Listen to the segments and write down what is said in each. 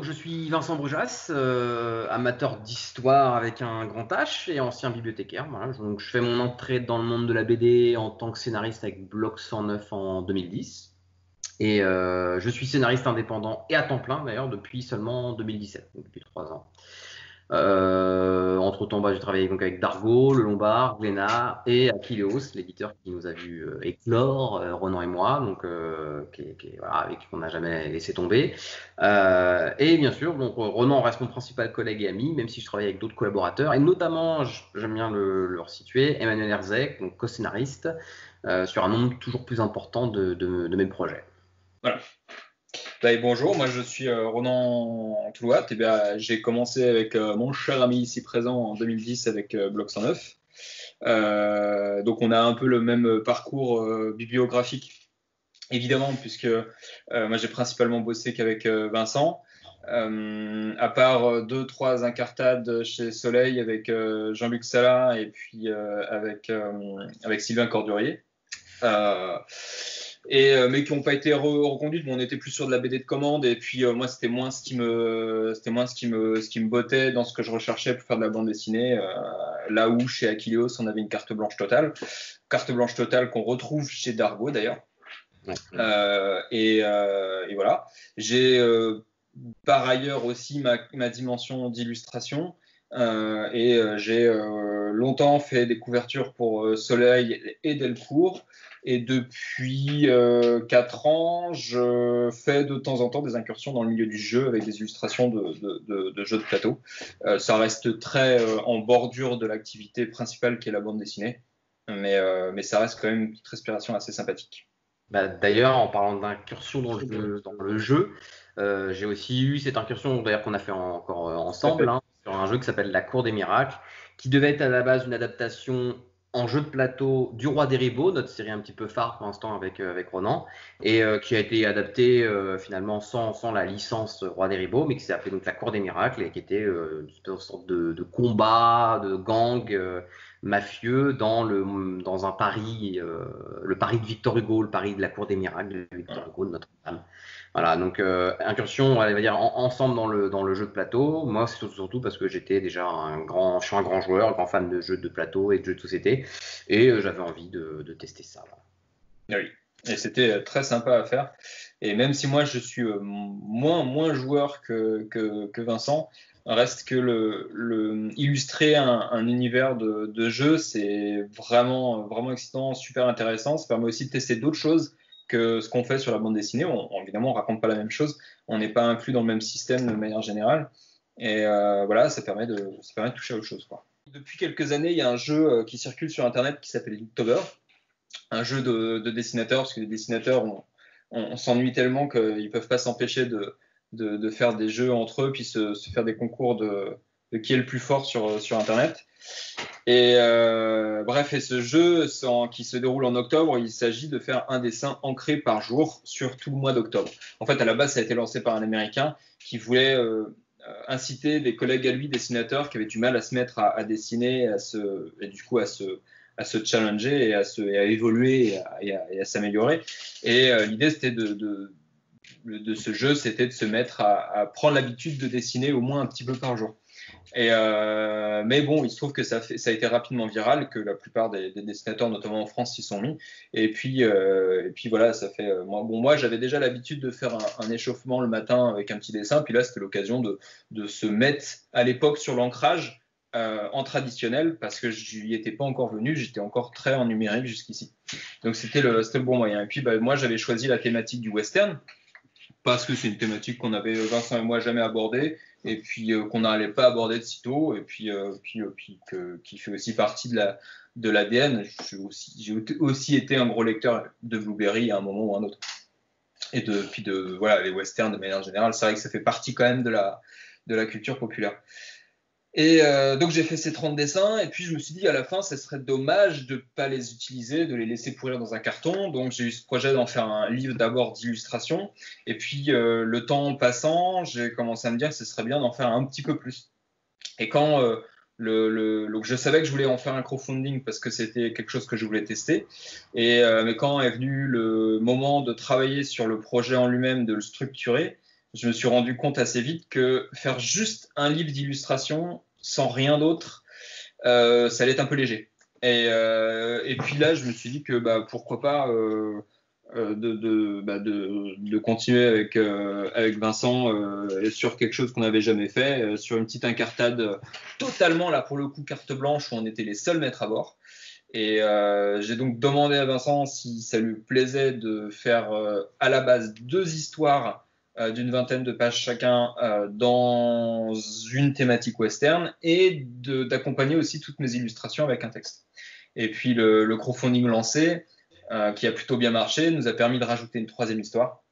je suis Vincent Brujas, amateur d'histoire avec un grand H et ancien bibliothécaire. Voilà. Donc, je fais mon entrée dans le monde de la BD en tant que scénariste avec Bloc 109 en 2010. Et je suis scénariste indépendant et à temps plein d'ailleurs depuis seulement 2017, donc depuis 3 ans. Entre-temps, j'ai travaillé donc avec Dargaud, Le Lombard, Glénat et Achilleos, l'éditeur qui nous a vu éclore, Ronan et moi, donc voilà, avec qui on n'a jamais laissé tomber. Et bien sûr, donc Ronan reste mon principal collègue et ami, même si je travaille avec d'autres collaborateurs, et notamment, j'aime bien le resituer, Emmanuel Herzeg, donc co-scénariste, sur un nombre toujours plus important de mes projets. Voilà. Et bonjour, moi je suis Ronan Toulouat. Et bien, j'ai commencé avec mon cher ami ici présent en 2010 avec Bloc 109. Donc on a un peu le même parcours bibliographique, évidemment, puisque moi j'ai principalement bossé qu'avec Vincent. À part 2-3 incartades chez Soleil avec Jean-Luc Sala et puis avec Sylvain Cordurier. Mais qui n'ont pas été reconduites. Bon, on était plus sur de la BD de commande, et puis moi c'était moins ce qui me bottait dans ce que je recherchais pour faire de la bande dessinée. Là où chez Achilleos on avait une carte blanche totale qu'on retrouve chez Dargaud d'ailleurs. Ouais. Et voilà. J'ai par ailleurs aussi ma dimension d'illustration. J'ai longtemps fait des couvertures pour Soleil et Delcourt. Et depuis 4 ans, je fais de temps en temps des incursions dans le milieu du jeu avec des illustrations de jeux de plateau. Ça reste très en bordure de l'activité principale qui est la bande dessinée. Mais ça reste quand même une petite respiration assez sympathique. D'ailleurs, en parlant d'incursion dans le jeu, j'ai aussi eu cette incursion d'ailleurs qu'on a fait encore ensemble, sur un jeu qui s'appelle La Cour des Miracles, qui devait être à la base une adaptation en jeu de plateau du Roi des Ribauds, notre série un petit peu phare pour l'instant avec Ronan, et qui a été adapté finalement sans la licence Roi des Ribauds, mais qui s'est appelé donc La Cour des Miracles et qui était une sorte de combat, de gang mafieux dans un Paris, le Paris de Victor Hugo, le Paris de la Cour des Miracles de Victor Hugo de Notre-Dame. Voilà, donc incursion, on va dire ensemble dans le jeu de plateau. Moi, c'est surtout parce que j'étais déjà je suis un grand joueur, un grand fan de jeux de plateau et de jeux de société, et j'avais envie de tester ça. Voilà. Oui, et c'était très sympa à faire. Et même si moi je suis moins joueur que Vincent, reste que illustrer un univers de jeu, c'est vraiment excitant, super intéressant. Ça permet aussi de tester d'autres choses que ce qu'on fait sur la bande dessinée. Évidemment, on raconte pas la même chose, on n'est pas inclus dans le même système de manière générale. Et voilà, ça permet de toucher à autre chose, quoi. Depuis quelques années, il y a un jeu qui circule sur Internet qui s'appelle Inktober, un jeu de dessinateurs, parce que les dessinateurs, on s'ennuie tellement qu'ils ne peuvent pas s'empêcher de faire des jeux entre eux, puis se faire des concours de qui est le plus fort sur Internet. Et bref, et ce jeu qui se déroule en octobre, il s'agit de faire un dessin ancré par jour sur tout le mois d'octobre. En fait, à la base, ça a été lancé par un Américain qui voulait inciter des collègues à lui, dessinateurs, qui avaient du mal à se mettre à dessiner, et du coup à se challenger et à évoluer et à s'améliorer. Et l'idée, c'était de ce jeu, c'était de se mettre à prendre l'habitude de dessiner au moins un petit peu par jour. Mais bon, il se trouve que ça a été rapidement viral, que la plupart des dessinateurs, notamment en France, s'y sont mis. Et puis voilà, ça fait. Moi, j'avais déjà l'habitude de faire un échauffement le matin avec un petit dessin. Puis là, c'était l'occasion de se mettre à l'époque sur l'ancrage en traditionnel, parce que je n'y étais pas encore venu, j'étais encore très en numérique jusqu'ici. Donc c'était le bon moyen. Et puis moi, j'avais choisi la thématique du western, parce que c'est une thématique qu'on avait, Vincent et moi, jamais abordée, et puis qu'on n'allait pas aborder de sitôt, et puis qui fait aussi partie de l'ADN. J'ai aussi été un gros lecteur de Blueberry à un moment ou à un autre. Et voilà, les westerns de manière générale, c'est vrai que ça fait partie quand même de la culture populaire. Et donc j'ai fait ces 30 dessins, et puis je me suis dit à la fin, ça serait dommage de ne pas les utiliser, de les laisser pourrir dans un carton. Donc j'ai eu ce projet d'en faire un livre d'abord d'illustration, et puis le temps passant, j'ai commencé à me dire que ce serait bien d'en faire un petit peu plus. Et quand donc je savais que je voulais en faire un crowdfunding parce que c'était quelque chose que je voulais tester, mais quand est venu le moment de travailler sur le projet en lui-même, de le structurer, je me suis rendu compte assez vite que faire juste un livre d'illustration sans rien d'autre, ça allait être un peu léger. Et puis là, je me suis dit que pourquoi pas de continuer avec Vincent sur quelque chose qu'on n'avait jamais fait, sur une petite incartade totalement, là pour le coup, carte blanche, où on était les seuls maîtres à bord. Et j'ai donc demandé à Vincent si ça lui plaisait de faire à la base 2 histoires d'une vingtaine de pages chacun dans une thématique western et d'accompagner aussi toutes mes illustrations avec un texte. Et puis le crowdfunding lancé, qui a plutôt bien marché, nous a permis de rajouter une 3e histoire.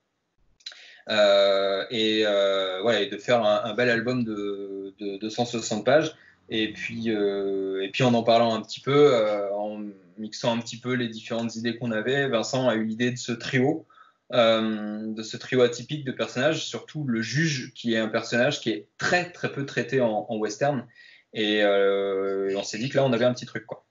Et de faire un bel album de 160 pages. Et puis en parlant un petit peu, en mixant un petit peu les différentes idées qu'on avait, Vincent a eu l'idée de ce trio atypique de personnages, surtout le juge, qui est un personnage qui est très très peu traité en western. Et on s'est dit que là, on avait un petit truc, quoi.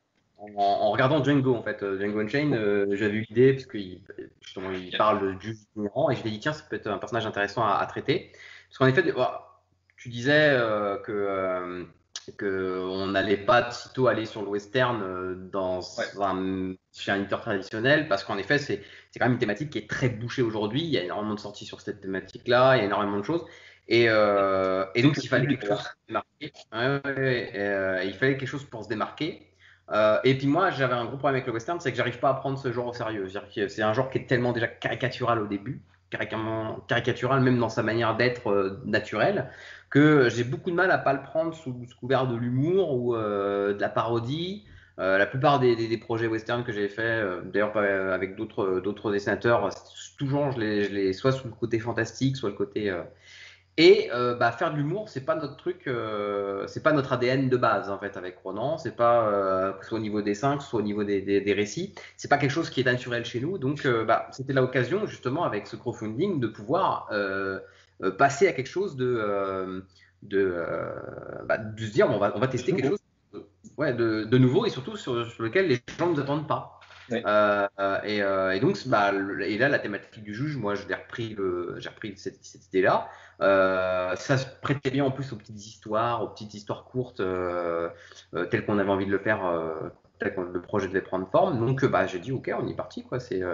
En regardant Django, en fait, Django Unchained, j'avais eu l'idée, parce qu'il justement, il parle du ignorant, et je m'ai dit, tiens, ça peut être un personnage intéressant à traiter. Parce qu'en effet, tu disais qu'on n'allait pas sitôt aller sur le western chez un éditeur traditionnel, parce qu'en effet, c'est quand même une thématique qui est très bouchée aujourd'hui. Il y a énormément de sorties sur cette thématique-là, il y a énormément de choses. Et donc, il fallait quelque chose pour se démarquer. Il fallait quelque chose pour se démarquer. Et puis moi, j'avais un gros problème avec le western, c'est que j'arrive pas à prendre ce genre au sérieux. C'est-à-dire que c'est un genre qui est tellement déjà caricatural au début, caricatural même dans sa manière d'être naturelle, que j'ai beaucoup de mal à pas le prendre sous couvert de l'humour ou de la parodie. La plupart des projets western que j'ai fait, d'ailleurs avec d'autres dessinateurs, toujours je les soit sous le côté fantastique, soit le côté et faire de l'humour, c'est pas notre truc, c'est pas notre ADN de base en fait avec Ronan. C'est pas que ce soit au niveau des cinq, soit au niveau des récits, c'est pas quelque chose qui est naturel chez nous. Donc c'était l'occasion justement avec ce crowdfunding de pouvoir passer à quelque chose de se dire bon, on va tester quelque chose de nouveau et surtout sur lequel les gens ne nous attendent pas. Oui. Et donc, et là, la thématique du juge, moi, j'ai repris cette idée-là. Ça se prêtait bien en plus aux petites histoires courtes, telles qu'on avait envie de le faire, tel que le projet devait prendre forme. Donc, j'ai dit, ok, on y est parti, quoi. Et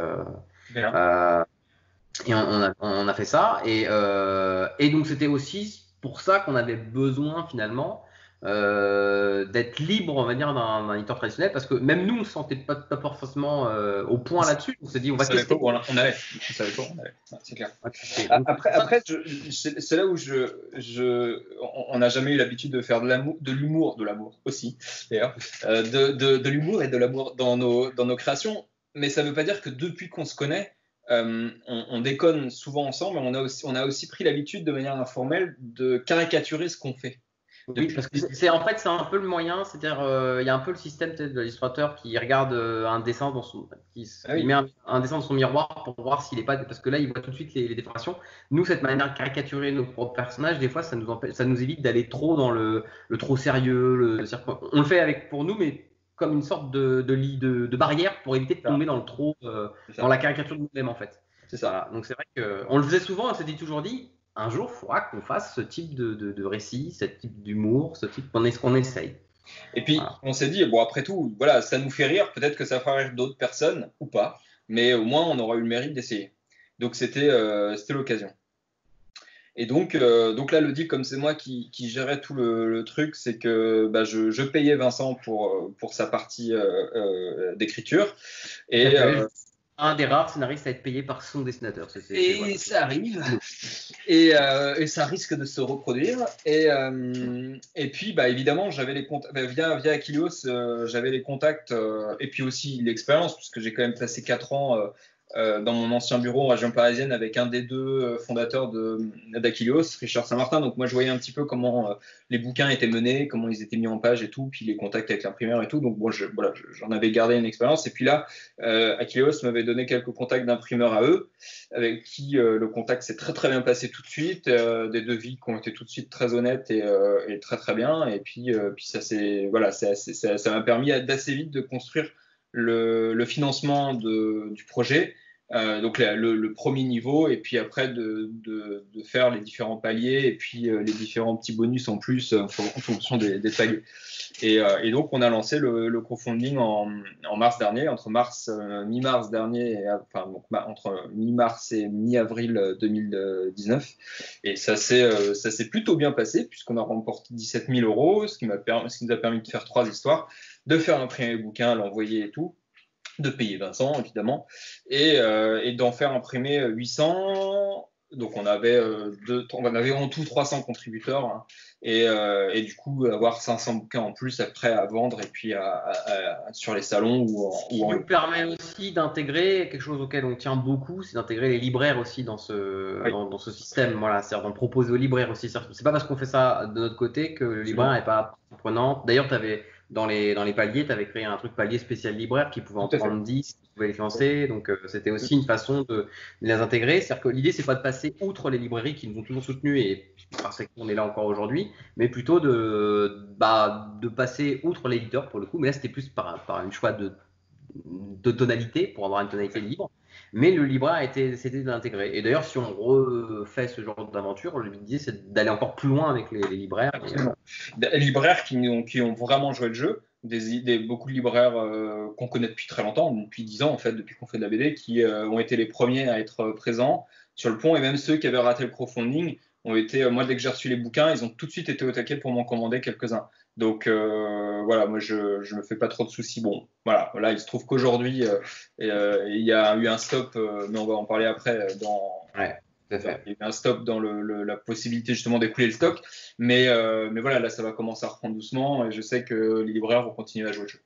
on a fait ça. Et donc, c'était aussi pour ça qu'on avait besoin finalement d'être libre, on va dire, d'un éditeur traditionnel, parce que même nous, on ne se sentait pas forcément au point là-dessus. On s'est dit, on va tester. On savait pas, c'est clair. Après, c'est là où on n'a jamais eu l'habitude de faire de l'humour aussi, d'ailleurs, de l'humour et de l'amour dans nos créations. Mais ça ne veut pas dire que depuis qu'on se connaît, on déconne souvent ensemble, mais on a aussi pris l'habitude de manière informelle de caricaturer ce qu'on fait. Oui, parce que c'est un peu le moyen, c'est-à-dire il y a un peu le système de l'illustrateur qui regarde un dessin il met un dessin dans son miroir pour voir s'il est pas, parce que là il voit tout de suite les déformations. Nous, cette manière de caricaturer nos propres personnages, des fois ça nous évite d'aller trop dans le trop sérieux. On le fait pour nous, mais comme une sorte de barrière pour éviter de tomber dans le trop dans la caricature de nous-mêmes en fait. C'est ça. Voilà. Donc c'est vrai qu'on le faisait souvent, on s'était toujours dit. Un jour, il faudra qu'on fasse ce type de récit, ce type d'humour, qu'on essaye. Et puis, on s'est dit, bon, après tout, voilà, ça nous fait rire, peut-être que ça fera rire d'autres personnes ou pas, mais au moins, on aura eu le mérite d'essayer. Donc, c'était l'occasion. Et donc là, le deal, comme c'est moi qui gérais tout le truc, c'est que je payais Vincent pour sa partie d'écriture. Et un des rares scénaristes à être payé par son dessinateur. Ça arrive. Et ça risque de se reproduire. Et puis, évidemment, j'avais les contacts via Achilleos, j'avais les contacts et puis aussi l'expérience, puisque j'ai quand même passé 4 ans dans mon ancien bureau en région parisienne avec un des 2 fondateurs d'Achilleos, Richard Saint-Martin. Donc moi, je voyais un petit peu comment les bouquins étaient menés, comment ils étaient mis en page et tout, puis les contacts avec l'imprimeur et tout. Donc bon, j'en avais gardé une expérience. Et puis là, Achilleos m'avait donné quelques contacts d'imprimeurs à eux, avec qui le contact s'est très très bien passé tout de suite, des devis qui ont été tout de suite très honnêtes et très très bien. Et puis ça m'a permis d'assez vite de construire le financement du projet Donc le premier niveau, et puis après de faire les différents paliers, et puis les différents petits bonus en plus en fonction des paliers. Et donc on a lancé le crowdfunding en mars dernier, mi-mars dernier, donc, entre mi-mars et mi-avril 2019. Et ça s'est plutôt bien passé, puisqu'on a remporté 17 000 €, ce qui nous a permis de faire 3 histoires, de faire imprimer le bouquin, l'envoyer et tout, de payer Vincent évidemment, et d'en faire imprimer 800. Donc on avait en tout 300 contributeurs, hein, et du coup avoir 500 bouquins en plus après à vendre, et puis sur les salons qui nous permet aussi d'intégrer quelque chose auquel on tient beaucoup, c'est d'intégrer les libraires aussi dans dans ce système. Voilà, c'est-à-dire d'en proposer aux libraires aussi. C'est pas parce qu'on fait ça de notre côté que le libraire n'est pas prenant. D'ailleurs, tu avais dans les paliers, tu avais créé un truc palier spécial libraire qui pouvait en prendre 10, qui pouvait les financer. Donc, c'était aussi une façon de les intégrer. C'est-à-dire que l'idée, c'est pas de passer outre les librairies qui nous ont toujours soutenus et parce qu'on est là encore aujourd'hui, mais plutôt de passer outre l'éditeur pour le coup. Mais là, c'était plus par une choix de tonalité pour avoir une tonalité libre. Mais le libraire c'était d'intégrer. Et d'ailleurs, si on refait ce genre d'aventure, l'idée c'est d'aller encore plus loin avec les libraires. Des libraires qui ont vraiment joué le jeu, beaucoup de libraires qu'on connaît depuis très longtemps, depuis 10 ans en fait, depuis qu'on fait de la BD, qui ont été les premiers à être présents sur le pont, et même ceux qui avaient raté le crowdfunding ont été, moi dès que j'ai reçu les bouquins, ils ont tout de suite été au taquet pour m'en commander quelques-uns. Donc voilà, moi je me fais pas trop de soucis. Bon, voilà, là il se trouve qu'aujourd'hui il y a eu un stop, mais on va en parler après. Ouais, tout à fait. Il y a eu un stop dans la possibilité justement d'écouler le stock, mais voilà, là ça va commencer à reprendre doucement, et je sais que les libraires vont continuer à jouer le jeu.